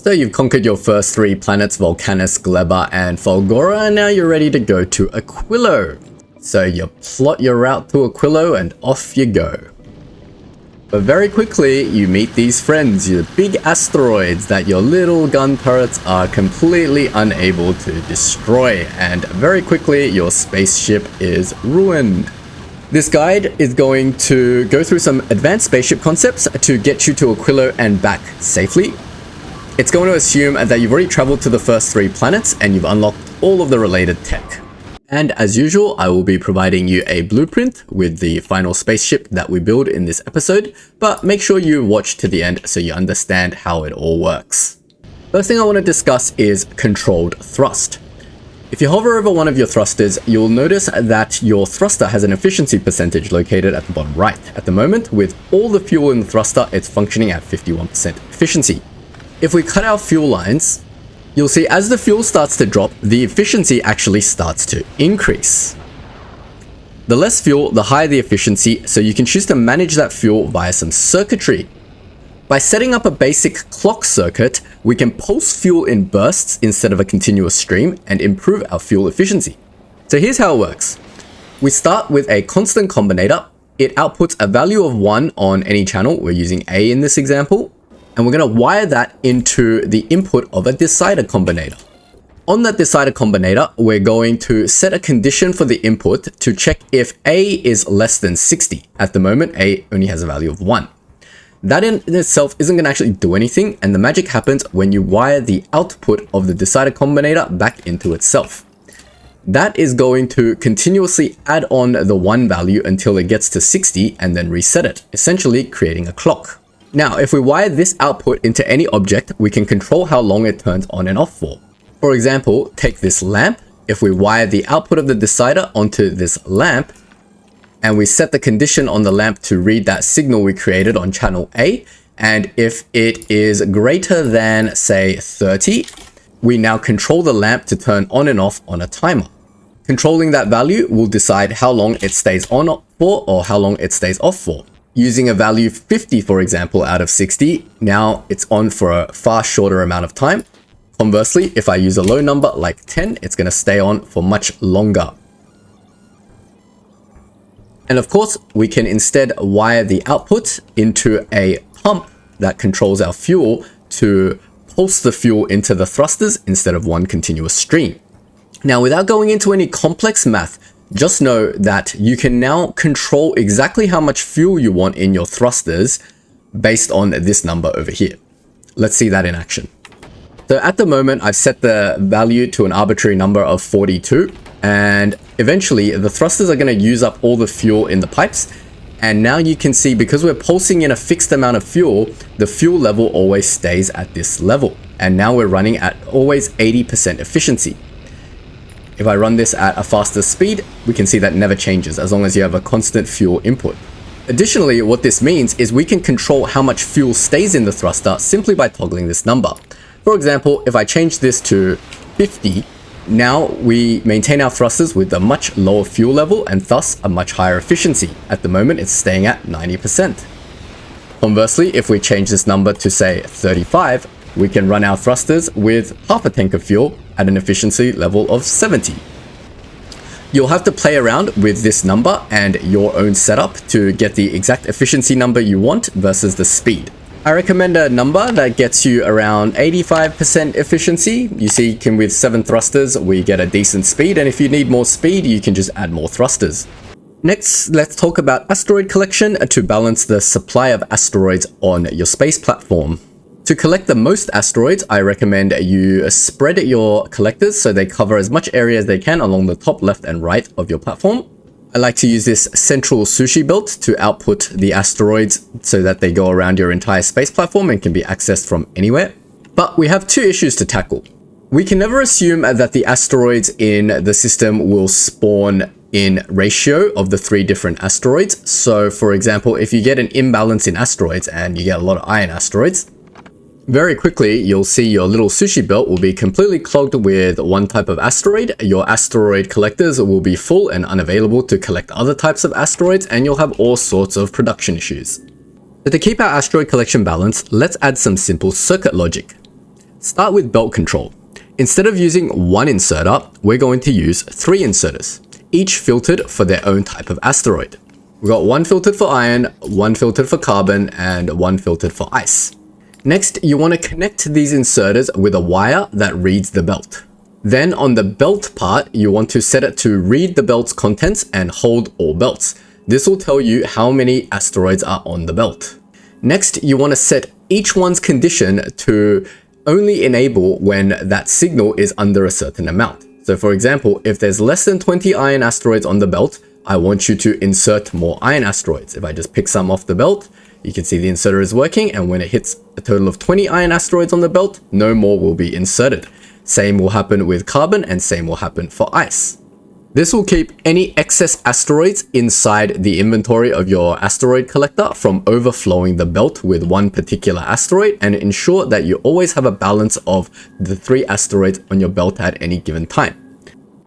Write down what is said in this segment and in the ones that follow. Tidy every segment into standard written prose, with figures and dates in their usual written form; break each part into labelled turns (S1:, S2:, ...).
S1: So you've conquered your first 3 planets, Volcanus, Gleba, and Fulgora, and now you're ready to go to Aquilo. So you plot your route to Aquilo and off you go. But very quickly, you meet these friends, your big asteroids that your little gun turrets are completely unable to destroy, and very quickly your spaceship is ruined. This guide is going to go through some advanced spaceship concepts to get you to Aquilo and back safely. It's going to assume that you've already traveled to the first 3 planets and you've unlocked all of the related tech. And as usual, I will be providing you a blueprint with the final spaceship that we build in this episode, but make sure you watch to the end so you understand how it all works. First thing I want to discuss is controlled thrust. If you hover over one of your thrusters, you'll notice that your thruster has an efficiency percentage located at the bottom right. At the moment, with all the fuel in the thruster, it's functioning at 51% efficiency. If we cut our fuel lines, you'll see as the fuel starts to drop, the efficiency actually starts to increase. The less fuel, the higher the efficiency, so you can choose to manage that fuel via some circuitry. By setting up a basic clock circuit, we can pulse fuel in bursts instead of a continuous stream and improve our fuel efficiency. So here's how it works. We start with a constant combinator. It outputs a value of 1 on any channel. We're using A in this example. And we're going to wire that into the input of a decider combinator. On that decider combinator, we're going to set a condition for the input to check if A is less than 60. At the moment, A only has a value of 1. That in itself isn't going to actually do anything, and the magic happens when you wire the output of the decider combinator back into itself. That is going to continuously add on the 1 value until it gets to 60 and then reset it, essentially creating a clock. Now, if we wire this output into any object, we can control how long it turns on and off for. For example, take this lamp. If we wire the output of the decider onto this lamp, and we set the condition on the lamp to read that signal we created on channel A, and if it is greater than, say, 30, we now control the lamp to turn on and off on a timer. Controlling that value will decide how long it stays on for or how long it stays off for. Using a value 50, for example, out of 60, now it's on for a far shorter amount of time. Conversely, if I use a low number like 10, it's going to stay on for much longer. And of course, we can instead wire the output into a pump that controls our fuel to pulse the fuel into the thrusters instead of one continuous stream. Now, without going into any complex math, just know that you can now control exactly how much fuel you want in your thrusters based on this number over here. Let's see that in action. So at the moment, I've set the value to an arbitrary number of 42, and eventually the thrusters are going to use up all the fuel in the pipes. And now you can see, because we're pulsing in a fixed amount of fuel, the fuel level always stays at this level. And now we're running at always 80% efficiency. If I run this at a faster speed, we can see that never changes as long as you have a constant fuel input. Additionally, what this means is we can control how much fuel stays in the thruster simply by toggling this number. For example, if I change this to 50, now we maintain our thrusters with a much lower fuel level and thus a much higher efficiency. At the moment, it's staying at 90%. Conversely, if we change this number to say 35, we can run our thrusters with half a tank of fuel at an efficiency level of 70. You'll have to play around with this number and your own setup to get the exact efficiency number you want versus the speed. I recommend a number that gets you around 85% efficiency. You see, with 7 thrusters, we get a decent speed, and if you need more speed, you can just add more thrusters. Next, let's talk about asteroid collection to balance the supply of asteroids on your space platform. To collect the most asteroids, I recommend you spread your collectors so they cover as much area as they can along the top, left, and right of your platform. I like to use this central sushi belt to output the asteroids so that they go around your entire space platform and can be accessed from anywhere. But we have 2 issues to tackle. We can never assume that the asteroids in the system will spawn in ratio of the 3 different asteroids. So for example, if you get an imbalance in asteroids and you get a lot of iron asteroids, very quickly, you'll see your little sushi belt will be completely clogged with one type of asteroid. Your asteroid collectors will be full and unavailable to collect other types of asteroids, and you'll have all sorts of production issues. So to keep our asteroid collection balanced, let's add some simple circuit logic. Start with belt control. Instead of using one inserter, we're going to use 3 inserters, each filtered for their own type of asteroid. We've got one filtered for iron, one filtered for carbon, and one filtered for ice. Next, you want to connect these inserters with a wire that reads the belt. Then on the belt part, you want to set it to read the belt's contents and hold all belts. This will tell you how many asteroids are on the belt. Next, you want to set each one's condition to only enable when that signal is under a certain amount. So for example, if there's less than 20 iron asteroids on the belt, I want you to insert more iron asteroids. If I just pick some off the belt, you can see the inserter is working, and when it hits a total of 20 iron asteroids on the belt, no more will be inserted. Same will happen with carbon, and same will happen for ice. This will keep any excess asteroids inside the inventory of your asteroid collector from overflowing the belt with one particular asteroid, and ensure that you always have a balance of the 3 asteroids on your belt at any given time.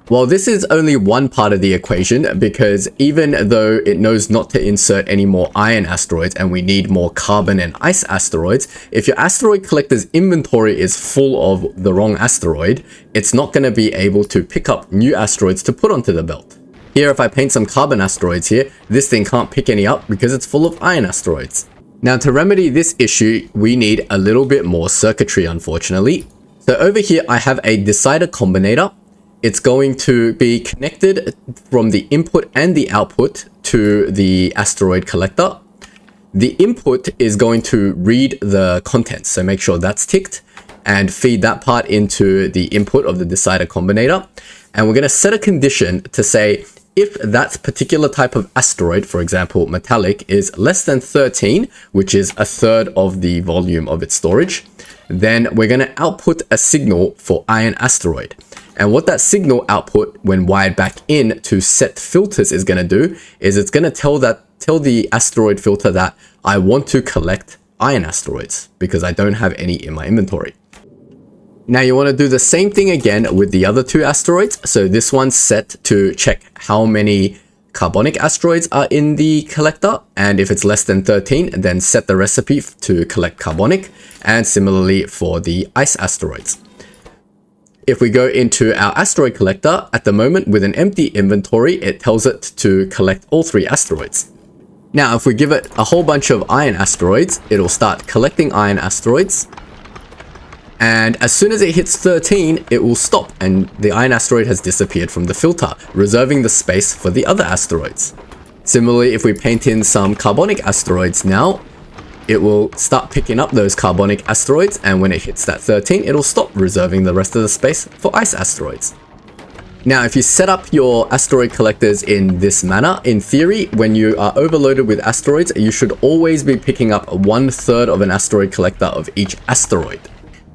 S1: Well, this is only one part of the equation, because even though it knows not to insert any more iron asteroids and we need more carbon and ice asteroids, if your asteroid collector's inventory is full of the wrong asteroid, it's not going to be able to pick up new asteroids to put onto the belt. Here, if I paint some carbon asteroids here, this thing can't pick any up because it's full of iron asteroids. Now, to remedy this issue, we need a little bit more circuitry, unfortunately. So over here, I have a decider combinator. It's going to be connected from the input and the output to the asteroid collector. The input is going to read the contents, so make sure that's ticked, and feed that part into the input of the decider combinator. And we're going to set a condition to say if that particular type of asteroid, for example metallic, is less than 13, which is a third of the volume of its storage, then we're going to output a signal for iron asteroid. And what that signal output, when wired back in to set filters, is going to do is it's going to tell the asteroid filter that I want to collect iron asteroids because I don't have any in my inventory. Now you want to do the same thing again with the other 2 asteroids. So this one's set to check how many carbonic asteroids are in the collector, and if it's less than 13, then set the recipe to collect carbonic, and similarly for the ice asteroids. If we go into our asteroid collector, at the moment with an empty inventory, it tells it to collect all 3 asteroids. Now, if we give it a whole bunch of iron asteroids, it'll start collecting iron asteroids. And as soon as it hits 13, it will stop, and the iron asteroid has disappeared from the filter, reserving the space for the other asteroids. Similarly, if we paint in some carbonic asteroids now, it will start picking up those carbonic asteroids, and when it hits that 13, it'll stop, reserving the rest of the space for ice asteroids. Now, if you set up your asteroid collectors in this manner, in theory, when you are overloaded with asteroids, you should always be picking up 1/3 of an asteroid collector of each asteroid.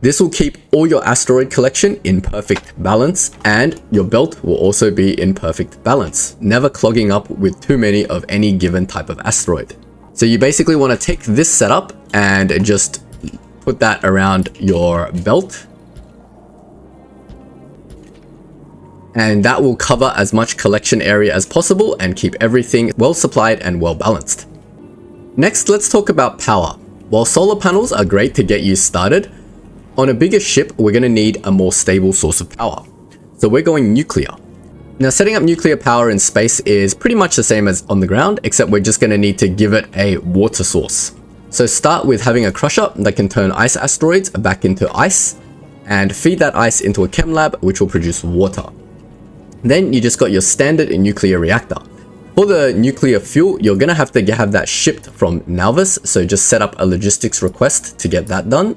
S1: This will keep all your asteroid collection in perfect balance, and your belt will also be in perfect balance, never clogging up with too many of any given type of asteroid. So you basically want to take this setup and just put that around your belt. And that will cover as much collection area as possible and keep everything well supplied and well balanced. Next, let's talk about power. While solar panels are great to get you started, on a bigger ship, we're going to need a more stable source of power. So we're going nuclear. Now, setting up nuclear power in space is pretty much the same as on the ground, except we're just going to need to give it a water source. So start with having a crusher that can turn ice asteroids back into ice, and feed that ice into a chem lab, which will produce water. Then you just got your standard nuclear reactor. For the nuclear fuel, you're going to have that shipped from Nauvis, so just set up a logistics request to get that done.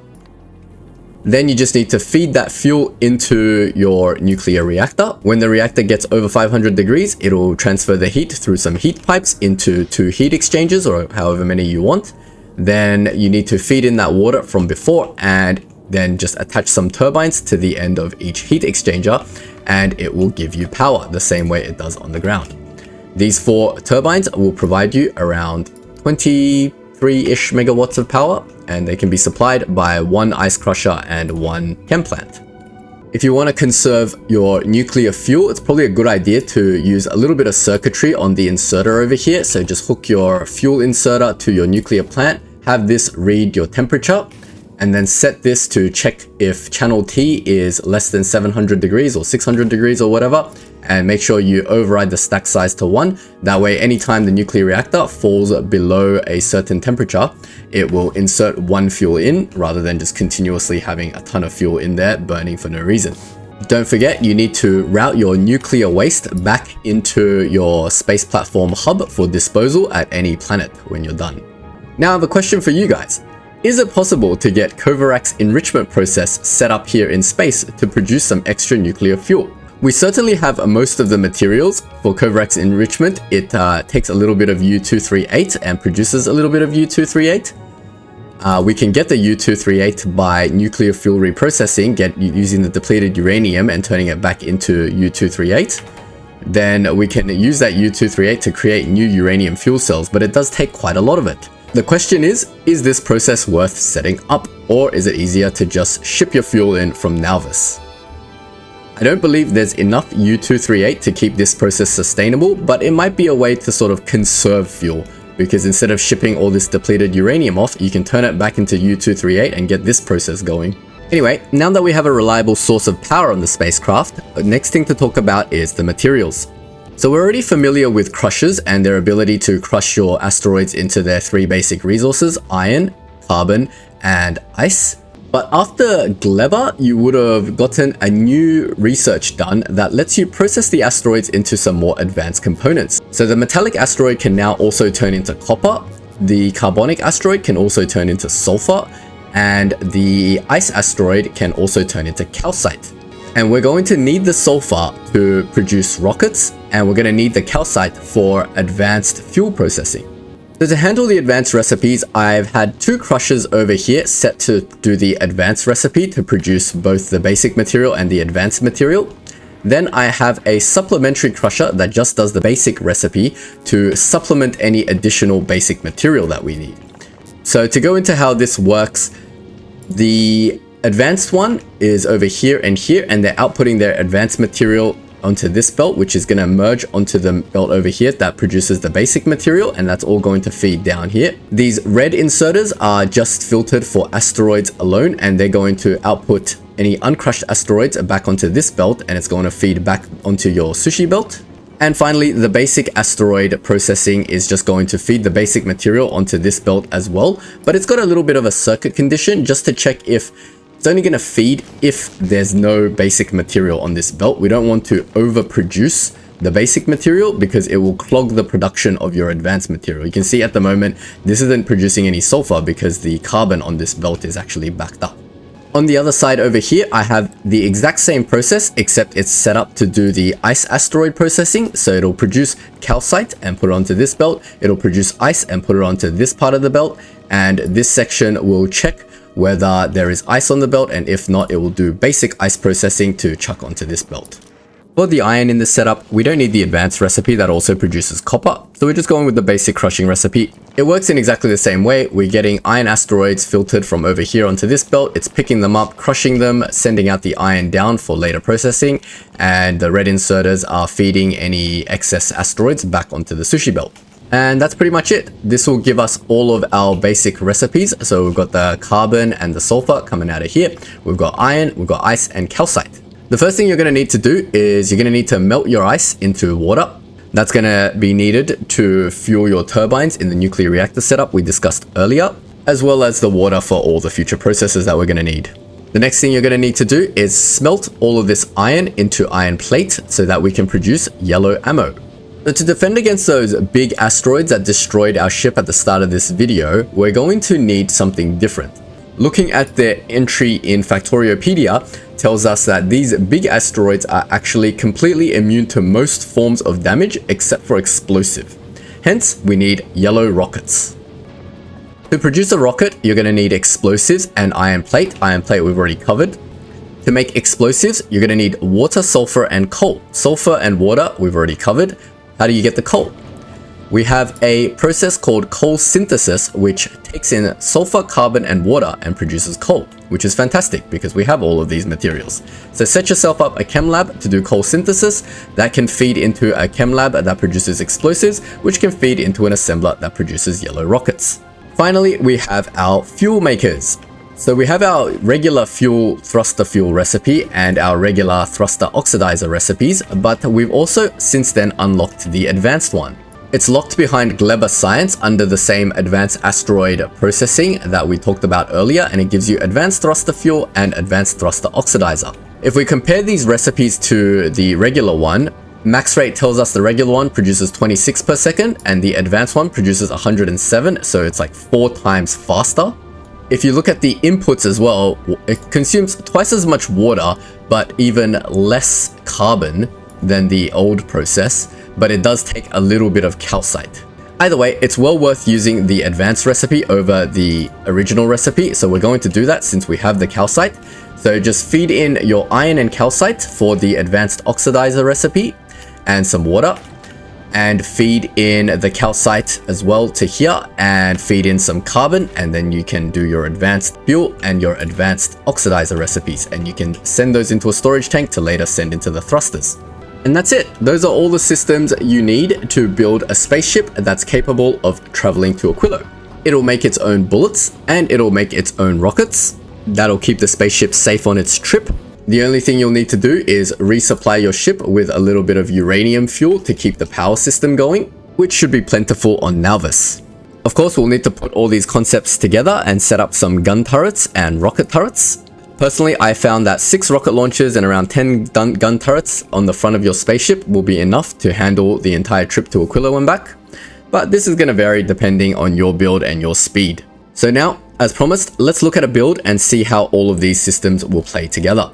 S1: Then you just need to feed that fuel into your nuclear reactor. When the reactor gets over 500 degrees, it'll transfer the heat through some heat pipes into 2 heat exchangers, or however many you want. Then you need to feed in that water from before, and then just attach some turbines to the end of each heat exchanger, and it will give you power the same way it does on the ground. These 4 turbines will provide you around 23-ish megawatts of power, and they can be supplied by 1 ice crusher and 1 chem plant. If you want to conserve your nuclear fuel, it's probably a good idea to use a little bit of circuitry on the inserter over here. So just hook your fuel inserter to your nuclear plant, have this read your temperature, and then set this to check if channel T is less than 700 degrees or 600 degrees or whatever, and make sure you override the stack size to 1. That way, anytime the nuclear reactor falls below a certain temperature, it will insert 1 fuel in rather than just continuously having a ton of fuel in there burning for no reason. Don't forget, you need to route your nuclear waste back into your space platform hub for disposal at any planet when you're done. Now I have a question for you guys. Is it possible to get Kovarak's enrichment process set up here in space to produce some extra nuclear fuel? We certainly have most of the materials for Kovarak's enrichment. It takes a little bit of U-238 and produces a little bit of U-238. We can get the U-238 by nuclear fuel reprocessing, using the depleted uranium and turning it back into U-238. Then we can use that U-238 to create new uranium fuel cells, but it does take quite a lot of it. The question is this process worth setting up, or is it easier to just ship your fuel in from Nauvis? I don't believe there's enough U-238 to keep this process sustainable, but it might be a way to sort of conserve fuel, because instead of shipping all this depleted uranium off, you can turn it back into U-238 and get this process going. Anyway, now that we have a reliable source of power on the spacecraft, the next thing to talk about is the materials. So we're already familiar with crushers and their ability to crush your asteroids into their 3 basic resources: iron, carbon, and ice. But after Gleba, you would have gotten a new research done that lets you process the asteroids into some more advanced components. So the metallic asteroid can now also turn into copper, the carbonic asteroid can also turn into sulfur, and the ice asteroid can also turn into calcite. And we're going to need the sulfur to produce rockets, and we're going to need the calcite for advanced fuel processing. So to handle the advanced recipes, I've had 2 crushers over here set to do the advanced recipe to produce both the basic material and the advanced material. Then I have a supplementary crusher that just does the basic recipe to supplement any additional basic material that we need. So to go into how this works, the advanced one is over here, and they're outputting their advanced material onto this belt, which is going to merge onto the belt over here that produces the basic material, and that's all going to feed down here. These red inserters are just filtered for asteroids alone, and they're going to output any uncrushed asteroids back onto this belt, and it's going to feed back onto your sushi belt. And finally, the basic asteroid processing is just going to feed the basic material onto this belt as well, but it's got a little bit of a circuit condition just to check if it's only going to feed if there's no basic material on this belt. We don't want to overproduce the basic material because it will clog the production of your advanced material. You can see at the moment, this isn't producing any sulfur because the carbon on this belt is actually backed up. On the other side over here, I have the exact same process, except it's set up to do the ice asteroid processing. So it'll produce calcite and put it onto this belt. It'll produce ice and put it onto this part of the belt. And this section will check whether there is ice on the belt, and if not, it will do basic ice processing to chuck onto this belt. For the iron in this setup, we don't need the advanced recipe that also produces copper, so we're just going with the basic crushing recipe. It works in exactly the same way. We're getting iron asteroids filtered from over here onto this belt. It's picking them up, crushing them, sending out the iron down for later processing, and the red inserters are feeding any excess asteroids back onto the sushi belt. And that's pretty much it. This will give us all of our basic recipes. So we've got the carbon and the sulfur coming out of here. We've got iron, we've got ice and calcite. The first thing you're going to need to do is you're going to need to melt your ice into water. That's going to be needed to fuel your turbines in the nuclear reactor setup we discussed earlier, as well as the water for all the future processes that we're going to need. The next thing you're going to need to do is smelt all of this iron into iron plate so that we can produce yellow ammo. So to defend against those big asteroids that destroyed our ship at the start of this video, we're going to need something different. Looking at the entry in Factoriopedia tells us that these big asteroids are actually completely immune to most forms of damage except for explosive. Hence, we need yellow rockets. To produce a rocket, you're going to need explosives and iron plate. Iron plate we've already covered. To make explosives, you're going to need water, sulfur, and coal. Sulfur and water we've already covered. How do you get the coal? We have a process called coal synthesis, which takes in sulfur, carbon, and water and produces coal, which is fantastic because we have all of these materials. So set yourself up a chem lab to do coal synthesis. That can feed into a chem lab that produces explosives, which can feed into an assembler that produces yellow rockets. Finally, we have our fuel makers. So we have our regular fuel thruster fuel recipe and our regular thruster oxidizer recipes, but we've also since then unlocked the advanced one. It's locked behind Gleba Science under the same advanced asteroid processing that we talked about earlier, and it gives you advanced thruster fuel and advanced thruster oxidizer. If we compare these recipes to the regular one, max rate tells us the regular one produces 26 per second and the advanced one produces 107, so it's like 4 times faster. If you look at the inputs as well, it consumes twice as much water, but even less carbon than the old process, but it does take a little bit of calcite. Either way, it's well worth using the advanced recipe over the original recipe, so we're going to do that since we have the calcite. So just feed in your iron and calcite for the advanced oxidizer recipe and some water, and feed in the calcite as well to here, and feed in some carbon, and then you can do your advanced fuel and your advanced oxidizer recipes, and you can send those into a storage tank to later send into the thrusters. And that's it. Those are all the systems you need to build a spaceship that's capable of traveling to Aquilo. It'll make its own bullets and it'll make its own rockets. That'll keep the spaceship safe on its trip. The only thing you'll need to do is resupply your ship with a little bit of uranium fuel to keep the power system going, which should be plentiful on Nalvis. Of course, we'll need to put all these concepts together and set up some gun turrets and rocket turrets. Personally, I found that 6 rocket launchers and around 10 gun turrets on the front of your spaceship will be enough to handle the entire trip to Aquilo and back. But this is going to vary depending on your build and your speed. So now, as promised, let's look at a build and see how all of these systems will play together.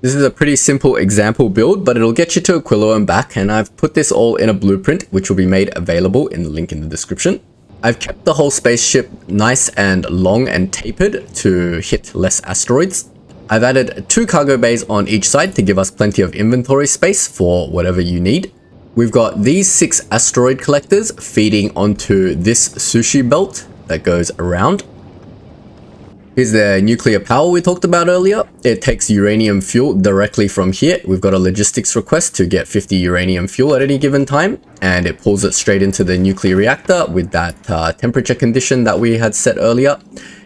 S1: This is a pretty simple example build, but it'll get you to Aquilo and back, and I've put this all in a blueprint which will be made available in the link in the description. I've kept the whole spaceship nice and long and tapered to hit less asteroids. I've added 2 cargo bays on each side to give us plenty of inventory space for whatever you need. We've got these 6 asteroid collectors feeding onto this sushi belt that goes around. Here's the nuclear power we talked about earlier. It takes uranium fuel directly from here. We've got a logistics request to get 50 uranium fuel at any given time, and it pulls it straight into the nuclear reactor with that temperature condition that we had set earlier.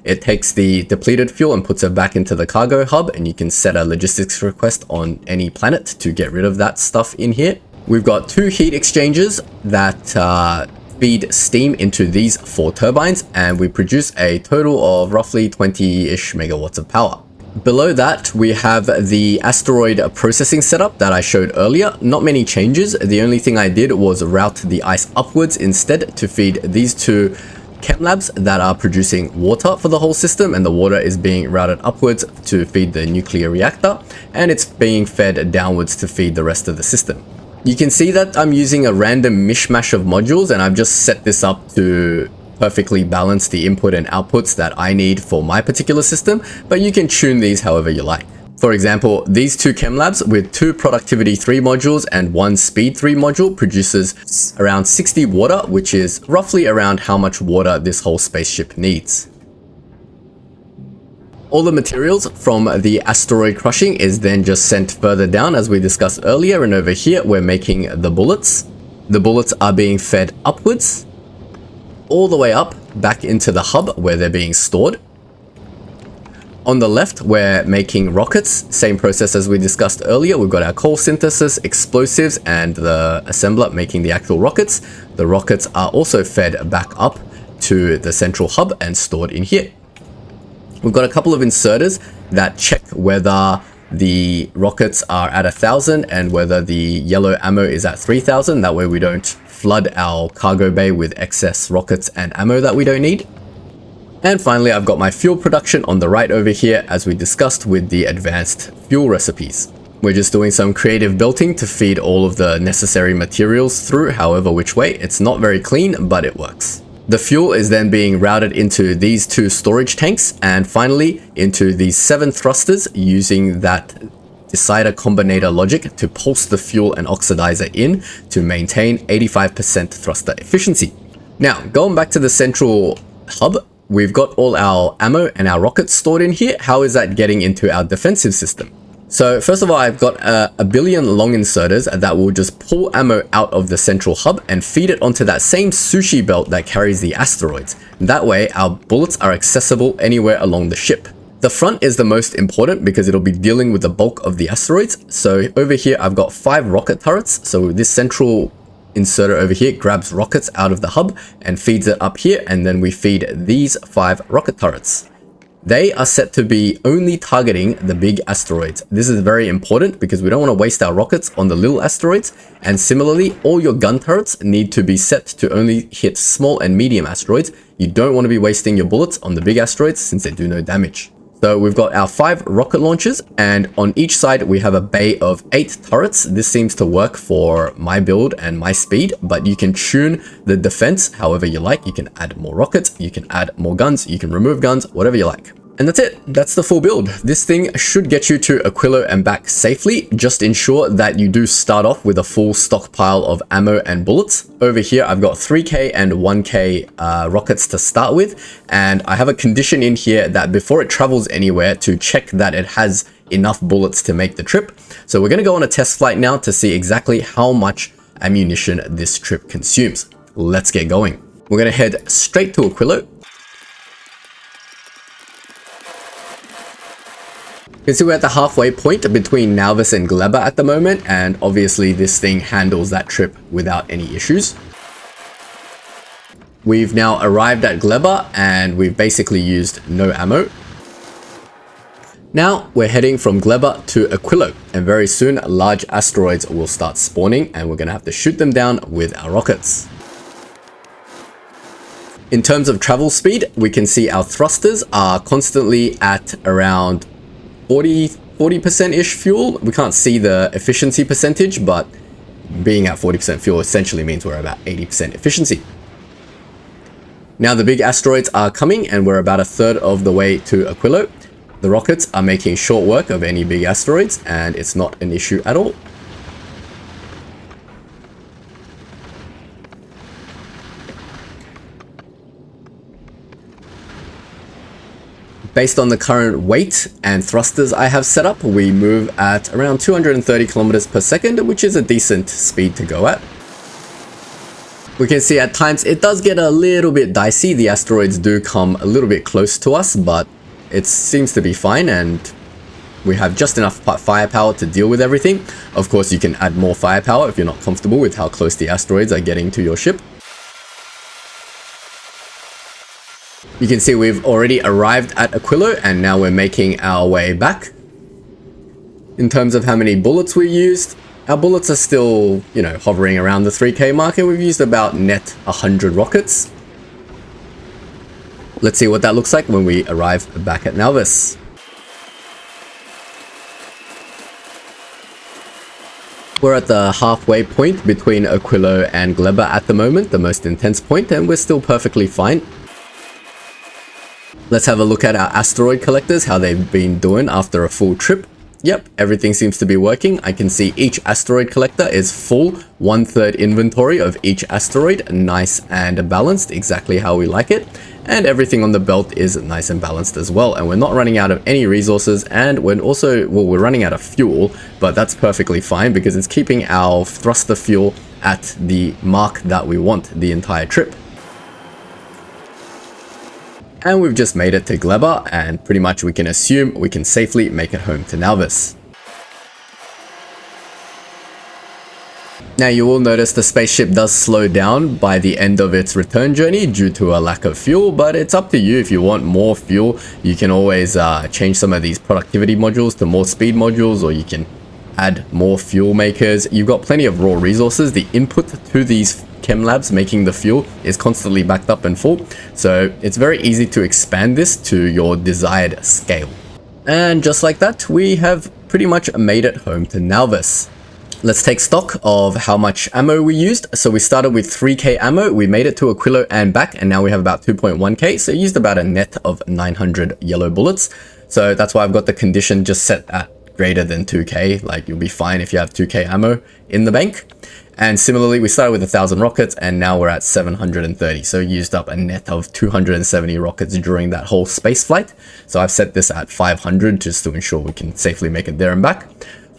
S1: It takes the depleted fuel and puts it back into the cargo hub, and you can set a logistics request on any planet to get rid of that stuff in here. We've got 2 heat exchangers that feed steam into these 4 turbines, and we produce a total of roughly 20-ish megawatts of power. Below that, we have the asteroid processing setup that I showed earlier. Not many changes. The only thing I did was route the ice upwards instead to feed these 2 chem labs that are producing water for the whole system, and the water is being routed upwards to feed the nuclear reactor, and it's being fed downwards to feed the rest of the system. You can see that I'm using a random mishmash of modules, and I've just set this up to perfectly balance the input and outputs that I need for my particular system, but you can tune these however you like. For example, these 2 chem labs with 2 productivity 3 modules and 1 speed 3 module produces around 60 water, which is roughly around how much water this whole spaceship needs. All the materials from the asteroid crushing is then just sent further down as we discussed earlier, and over here we're making the bullets. The bullets are being fed upwards, all the way up back into the hub where they're being stored. On the left, we're making rockets, same process as we discussed earlier. We've got our coal synthesis, explosives, and the assembler making the actual rockets. The rockets are also fed back up to the central hub and stored in here. We've got a couple of inserters that check whether the rockets are at 1000 and whether the yellow ammo is at 3000. That way we don't flood our cargo bay with excess rockets and ammo that we don't need. And finally, I've got my fuel production on the right over here, as we discussed with the advanced fuel recipes. We're just doing some creative belting to feed all of the necessary materials through, however which way. It's not very clean, but it works. The fuel is then being routed into these 2 storage tanks, and finally into these 7 thrusters using that decider combinator logic to pulse the fuel and oxidizer in to maintain 85% thruster efficiency. Now, going back to the central hub, we've got all our ammo and our rockets stored in here. How is that getting into our defensive system? So first of all, I've got a billion long inserters that will just pull ammo out of the central hub and feed it onto that same sushi belt that carries the asteroids. That way, our bullets are accessible anywhere along the ship. The front is the most important because it'll be dealing with the bulk of the asteroids. So over here, I've got 5 rocket turrets. So this central inserter over here grabs rockets out of the hub and feeds it up here. And then we feed these 5 rocket turrets. They are set to be only targeting the big asteroids. This is very important because we don't want to waste our rockets on the little asteroids. And similarly, all your gun turrets need to be set to only hit small and medium asteroids. You don't want to be wasting your bullets on the big asteroids since they do no damage. So we've got our 5 rocket launchers, and on each side we have a bay of 8 turrets. This seems to work for my build and my speed, but you can tune the defense however you like. You can add more rockets, you can add more guns, you can remove guns, whatever you like. And that's it. That's the full build. This thing should get you to Aquilo and back safely. Just ensure that you do start off with a full stockpile of ammo and bullets. Over here, I've got 3K and 1K rockets to start with. And I have a condition in here that before it travels anywhere to check that it has enough bullets to make the trip. So we're going to go on a test flight now to see exactly how much ammunition this trip consumes. Let's get going. We're going to head straight to Aquilo. You can see we're at the halfway point between Nauvis and Gleba at the moment, and obviously this thing handles that trip without any issues. We've now arrived at Gleba and we've basically used no ammo. Now we're heading from Gleba to Aquilo, and very soon large asteroids will start spawning and we're going to have to shoot them down with our rockets. In terms of travel speed, we can see our thrusters are constantly at around 40%-ish fuel. We can't see the efficiency percentage, but being at 40% fuel essentially means we're about 80% efficiency. Now the big asteroids are coming and we're about 1/3 of the way to Aquilo. The rockets are making short work of any big asteroids and it's not an issue at all. Based on the current weight and thrusters I have set up, we move at around 230 kilometers per second, which is a decent speed to go at. We can see at times it does get a little bit dicey. The asteroids do come a little bit close to us, but it seems to be fine and we have just enough firepower to deal with everything. Of course, you can add more firepower if you're not comfortable with how close the asteroids are getting to your ship. You can see we've already arrived at Aquilo and now we're making our way back. In terms of how many bullets we used, our bullets are still, hovering around the 3K mark and we've used about net 100 rockets. Let's see what that looks like when we arrive back at Nauvis. We're at the halfway point between Aquilo and Gleba at the moment, the most intense point, and we're still perfectly fine. Let's have a look at our asteroid collectors, how they've been doing after a full trip. Yep, everything seems to be working. I can see each asteroid collector is full, 1/3 inventory of each asteroid, nice and balanced, exactly how we like it. And everything on the belt is nice and balanced as well. And we're not running out of any resources, and we're running out of fuel, but that's perfectly fine because it's keeping our thruster fuel at the mark that we want the entire trip. And we've just made it to Gleba, and pretty much we can assume we can safely make it home to Nauvis. Now you will notice the spaceship does slow down by the end of its return journey due to a lack of fuel, but it's up to you. If you want more fuel, you can always change some of these productivity modules to more speed modules, or you can add more fuel makers. You've got plenty of raw resources. The input to these chem labs making the fuel is constantly backed up and full, so it's very easy to expand this to your desired scale. And just like that, we have pretty much made it home to Nauvis. Let's take stock of how much ammo we used. So we started with 3K ammo, we made it to Aquilo and back, and now we have about 2.1K, so used about a net of 900 yellow bullets. So that's why I've got the condition just set at greater than 2K, like you'll be fine if you have 2K ammo in the bank. And similarly, we started with 1,000 rockets and now we're at 730. So used up a net of 270 rockets during that whole space flight. So I've set this at 500 just to ensure we can safely make it there and back.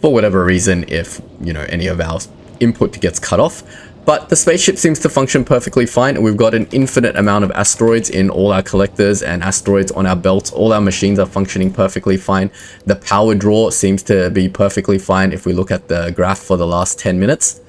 S1: For whatever reason, if any of our input gets cut off, But the spaceship seems to function perfectly fine. We've got an infinite amount of asteroids in all our collectors and asteroids on our belts. All our machines are functioning perfectly fine. The power draw seems to be perfectly fine if we look at the graph for the last 10 minutes.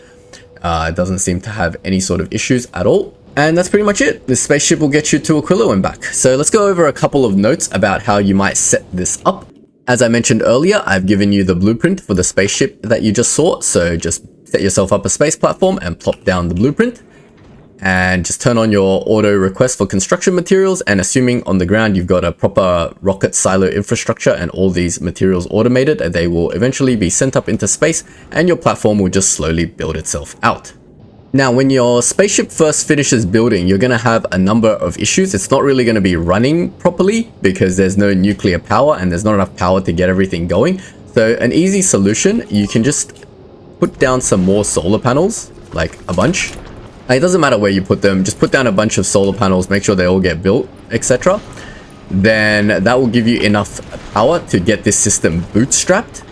S1: It doesn't seem to have any sort of issues at all. And that's pretty much it. This spaceship will get you to Aquilo and back. So let's go over a couple of notes about how you might set this up. As I mentioned earlier, I've given you the blueprint for the spaceship that you just saw. So just set yourself up a space platform and plop down the blueprint. And just turn on your auto request for construction materials, and assuming on the ground you've got a proper rocket silo infrastructure and all these materials automated, they will eventually be sent up into space and your platform will just slowly build itself out. Now, when your spaceship first finishes building, you're going to have a number of issues. It's not really going to be running properly because there's no nuclear power and there's not enough power to get everything going. So an easy solution, you can just put down some more solar panels, like a bunch. It doesn't matter where you put them, just put down a bunch of solar panels, make sure they all get built, etc. Then that will give you enough power to get this system bootstrapped.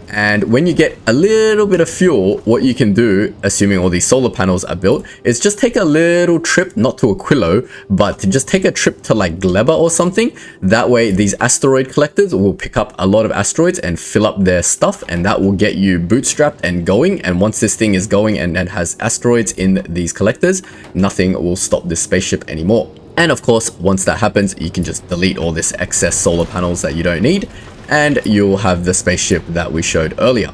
S1: And when you get a little bit of fuel, what you can do, assuming all these solar panels are built, is just take a little trip, not to Aquilo, but to just take a trip to like Gleba or something. That way these asteroid collectors will pick up a lot of asteroids and fill up their stuff, and that will get you bootstrapped and going. And once this thing is going and has asteroids in these collectors, nothing will stop this spaceship anymore. And of course, once that happens, you can just delete all this excess solar panels that you don't need, and you'll have the spaceship that we showed earlier.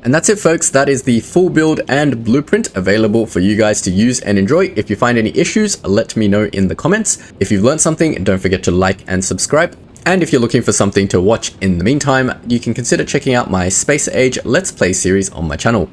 S1: And that's it, folks. That is the full build and blueprint available for you guys to use and enjoy. If you find any issues, let me know in the comments. If you've learned something, don't forget to like and subscribe. And if you're looking for something to watch in the meantime, you can consider checking out my Space Age Let's Play series on my channel.